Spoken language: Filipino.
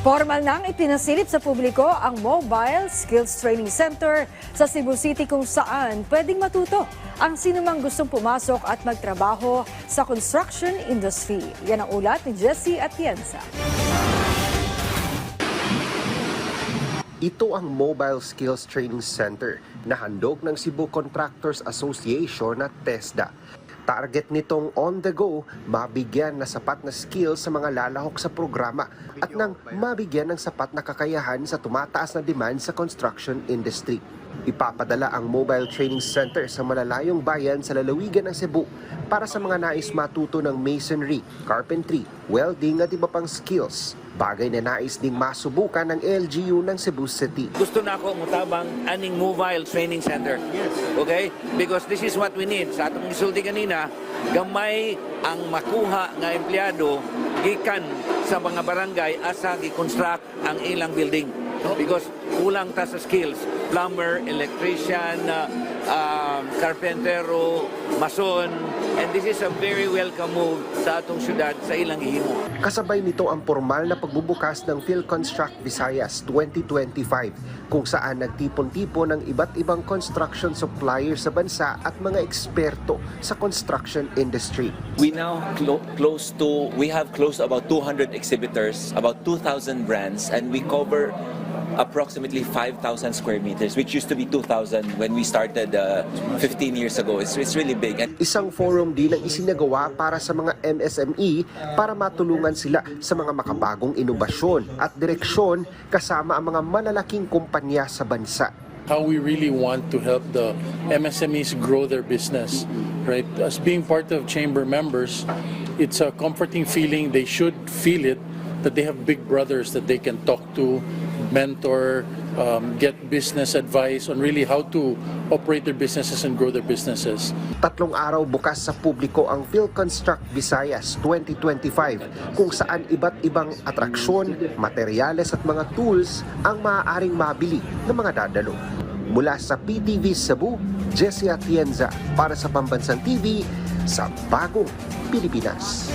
Formal nang ipinasilip sa publiko ang Mobile Skills Training Center sa Cebu City kung saan pwedeng matuto ang sinumang gustong pumasok at magtrabaho sa construction industry. Yan ang ulat ni Jessie Atienza. Ito ang Mobile Skills Training Center na handog ng Cebu Contractors Association at TESDA. Target nitong on the go, mabigyan na sapat na skills sa mga lalahok sa programa at nang mabigyan ng sapat na kakayahan sa tumataas na demand sa construction industry. Ipapadala ang Mobile Training Center sa malalayong bayan sa lalawigan ng Cebu para sa mga nais matuto ng masonry, carpentry, welding at iba pang skills. Bagay na nais ding masubukan ng LGU ng Cebu City. Gusto na ako mutabang aning mobile training center. Okay? Because this is what we need. Sa atong gisulti kanina, gamay ang makuha nga empleyado gikan sa mga barangay asa gi-construct ang ilang building. Because kulang ta sa skills. Plumber, electrician, carpentero, mason, and this is a very welcome move sa atong syudad sa ilang gihimo. Kasabay nito ang formal na pagbubukas ng PhilConstruct Visayas 2025 kung saan nagtipon-tipon ng iba't ibang construction suppliers sa bansa at mga eksperto sa construction industry. We now have close to about 200 exhibitors, about 2,000 brands, and we cover approximately 5,000 square meters, which used to be 2,000 when we started 15 years ago. It's really big. And isang forum din ang isinagawa para sa mga MSME para matulungan sila sa mga makabagong inobasyon at direksyon kasama ang mga malalaking kumpanya sa bansa. How we really want to help the MSMEs grow their business, right? As being part of chamber members, it's a comforting feeling. They should feel it, that they have big brothers that they can talk to, mentor, get business advice on really how to operate their businesses and grow their businesses. 3 araw bukas sa publiko ang PhilConstruct Visayas 2025 kung saan iba't ibang atraksyon, materyales at mga tools ang maaaring mabili ng mga dadalo. Mula sa PTV Cebu, Jessie Atienza para sa Pambansang TV sa Bagong Pilipinas.